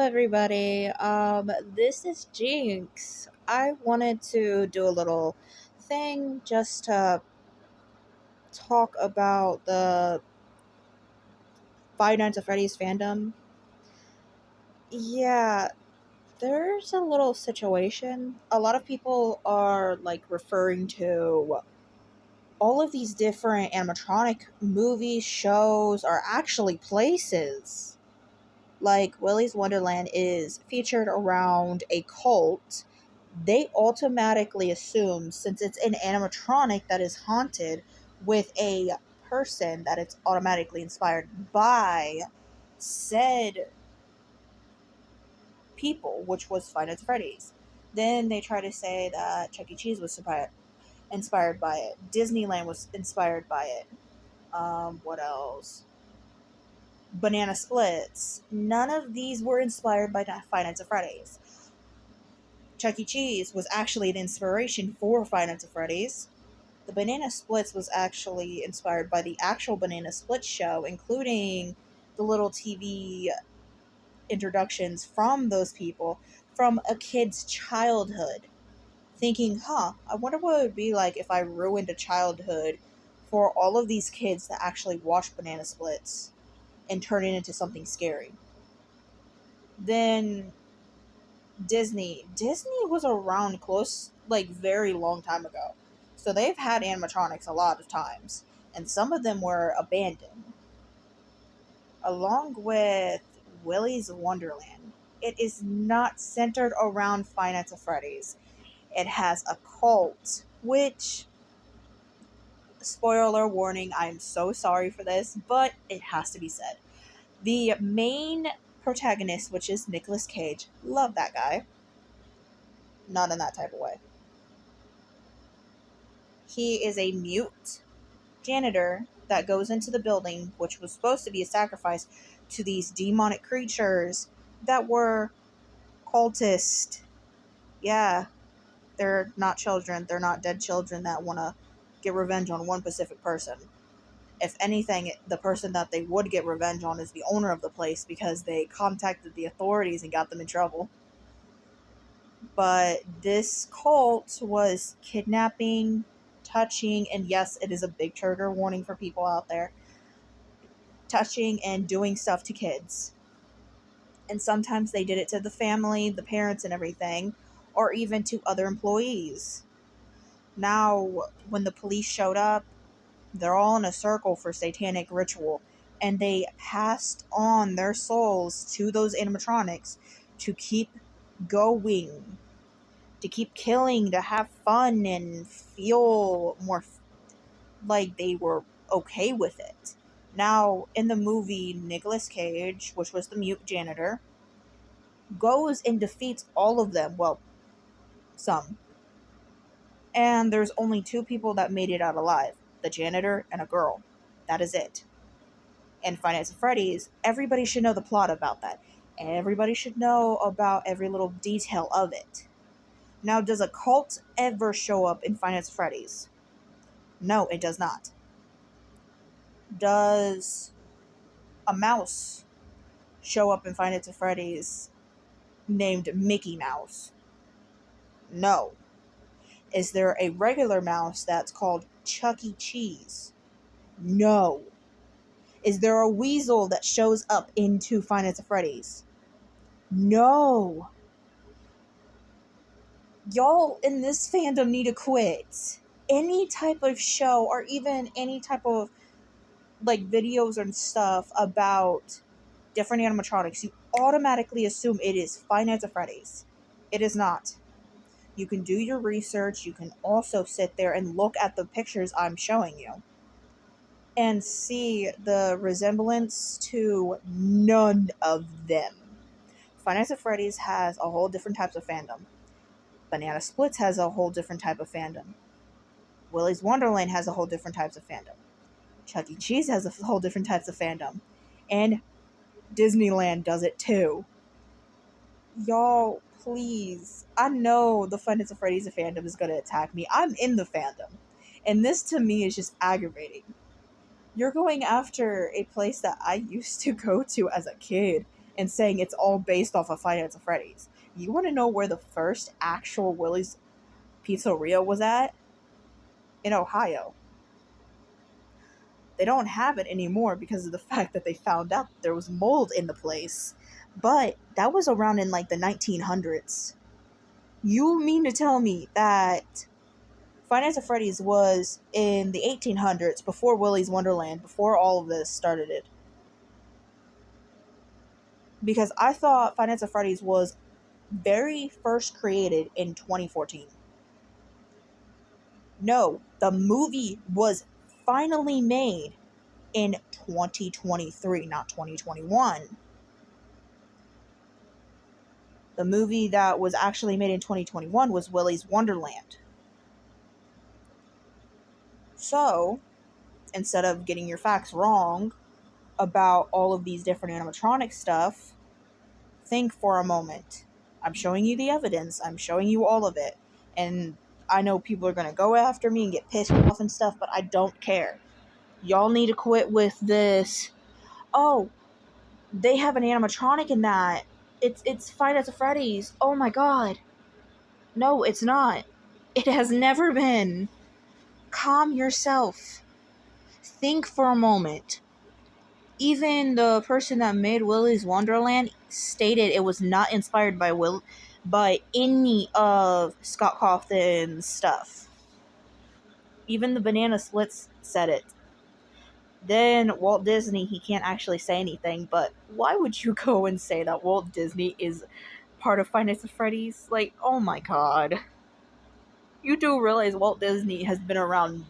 everybody. This is Jinx. I wanted to do a little thing just to talk about the Five Nights at Freddy's fandom. Yeah, there's a little situation. A lot of people are referring to all of these different animatronic movies, shows are actually places. Like Willy's Wonderland is featured around a cult. They automatically assume, since it's an animatronic that is haunted with a person, that it's automatically inspired by said people, which was Five Nights at Freddy's. Then they try to say that Chuck E. Cheese was inspired by it. Disneyland was inspired by it. What else? Banana Splits. None of these were inspired by Five Nights at Freddy's. Chuck E. Cheese was actually an inspiration for Five Nights at Freddy's. The Banana Splits was actually inspired by the actual Banana Split show, including the little TV introductions from those people from a kid's childhood. Thinking, I wonder what it would be like if I ruined a childhood for all of these kids that actually watch Banana Splits and turn it into something scary. Then Disney. Disney was around very long time ago. So they've had animatronics a lot of times. And some of them were abandoned. Along with Willy's Wonderland. It is not centered around Five Nights at Freddy's. It has a cult, which, spoiler warning, I'm so sorry for this, but it has to be said. The main protagonist, which is Nicolas Cage, love that guy. Not in that type of way. He is a mute janitor that goes into the building, which was supposed to be a sacrifice to these demonic creatures that were cultists. Yeah, they're not children. They're not dead children that want to get revenge on one specific person. If anything, the person that they would get revenge on is the owner of the place because they contacted the authorities and got them in trouble. But this cult was kidnapping, touching, and yes, it is a big trigger warning for people out there, touching and doing stuff to kids. And sometimes they did it to the family, the parents and everything, or even to other employees. Now, when the police showed up, they're all in a circle for satanic ritual, and they passed on their souls to those animatronics to keep going, to keep killing, to have fun and feel more like they were okay with it. Now, in the movie, Nicolas Cage, which was the mute janitor, goes and defeats all of them. Well, some. And there's only two people that made it out alive. The janitor and a girl. That is it. In Five Nights at Freddy's, everybody should know the plot about that. Everybody should know about every little detail of it. Now, does a cult ever show up in Five Nights at Freddy's? No, it does not. Does a mouse show up in Five Nights at Freddy's named Mickey Mouse? No. Is there a regular mouse that's called Chuck E. Cheese? No. Is there a weasel that shows up into Five Nights at Freddy's? No. Y'all in this fandom need to quit. Any type of show or even any type of videos and stuff about different animatronics, you automatically assume it is Five Nights at Freddy's. It is not. You can do your research. You can also sit there and look at the pictures I'm showing you and see the resemblance to none of them. Five Nights at Freddy's has a whole different types of fandom. Banana Splits has a whole different type of fandom. Willy's Wonderland has a whole different types of fandom. Chuck E. Cheese has a whole different types of fandom. And Disneyland does it too. Y'all, please. I know the Five Nights at Freddy's fandom is going to attack me. I'm in the fandom. And this to me is just aggravating. You're going after a place that I used to go to as a kid and saying it's all based off of Five Nights at Freddy's. You want to know where the first actual Willie's Pizzeria was at? In Ohio. They don't have it anymore because of the fact that they found out there was mold in the place. But that was around in like the 1900s. You mean to tell me that Five Nights at Freddy's was in the 1800s, before Willy's Wonderland, before all of this started it? Because I thought Five Nights at Freddy's was very first created in 2014. No, the movie was finally made in 2023, not 2021. The movie that was actually made in 2021 was Willy's Wonderland. So, instead of getting your facts wrong about all of these different animatronic stuff, think for a moment. I'm showing you the evidence. I'm showing you all of it. And I know people are going to go after me and get pissed off and stuff, but I don't care. Y'all need to quit with this. Oh, they have an animatronic in that. It's Five Nights at Freddy's. Oh my god. No, it's not. It has never been. Calm yourself. Think for a moment. Even the person that made Willy's Wonderland stated it was not inspired by any of Scott Cawthon's stuff. Even the Banana Splits said it. Then Walt Disney, he can't actually say anything, but why would you go and say that Walt Disney is part of Five Nights at Freddy's? Like, oh my god. You do realize Walt Disney has been around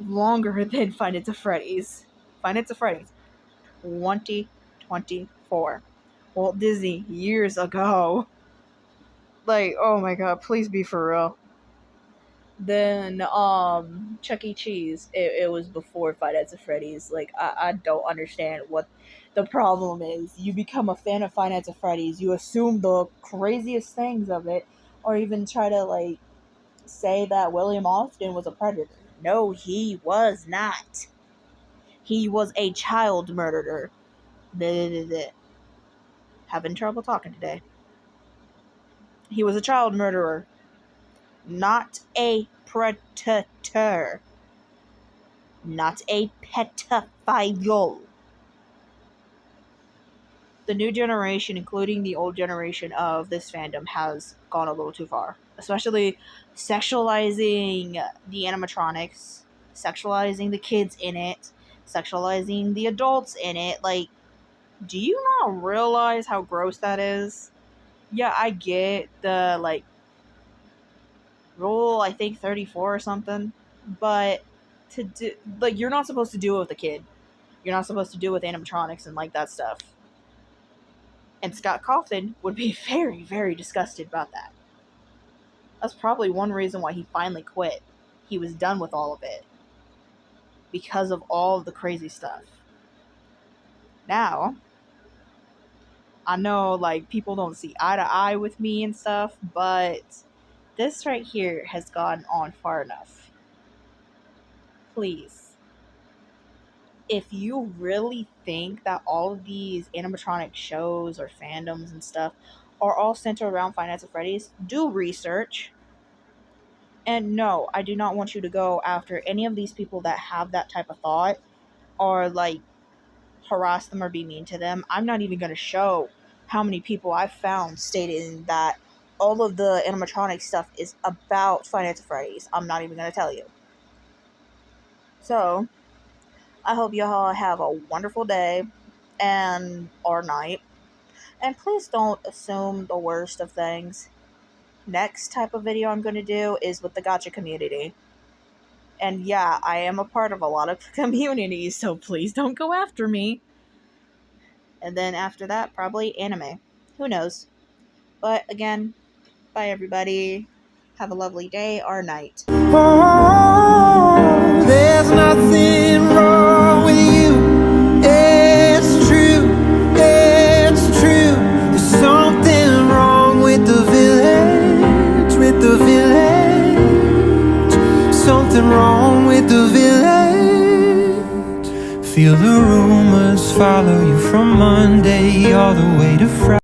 longer than Five Nights at Freddy's. Five Nights at Freddy's 2024. Walt Disney years ago. Like, oh my god, please be for real. Then, Chuck E. Cheese, it was before Five Nights at Freddy's. Like, I don't understand what the problem is. You become a fan of Five Nights at Freddy's, you assume the craziest things of it, or even try to, like, say that William Austin was a predator. No, he was not. He was a child murderer. Having trouble talking today. He was a child murderer, not a predator, not a pedophile. The new generation, including the old generation of this fandom, has gone a little too far. Especially sexualizing the animatronics, sexualizing the kids in it, sexualizing the adults in it. Like, do you not realize how gross that is? Yeah, I get the, like, rule, I think 34 or something, but to do, like, you're not supposed to do it with a kid. You're not supposed to do it with animatronics and, like, that stuff. And Scott Cawthon would be very, very disgusted about that. That's probably one reason why he finally quit. He was done with all of it. Because of all of the crazy stuff. Now, I know, like, people don't see eye to eye with me and stuff, but this right here has gone on far enough. Please. If you really think that all of these animatronic shows or fandoms and stuff are all centered around Five Nights at Freddy's, do research. And no, I do not want you to go after any of these people that have that type of thought or, like, harass them or be mean to them. I'm not even going to show how many people I've found stating that all of the animatronic stuff is about Five Nights at Freddy's. I'm not even going to tell you. So, I hope you all have a wonderful day or night. And please don't assume the worst of things. Next type of video I'm going to do is with the gacha community. And yeah, I am a part of a lot of communities, so please don't go after me. And then after that, probably anime. Who knows? But again, bye everybody. Have a lovely day or night. Oh, there's nothing wrong with you. It's true, it's true. There's something wrong with the village, with the village. Something wrong with the village. Feel Will the rumors follow you from Monday all the way to Friday?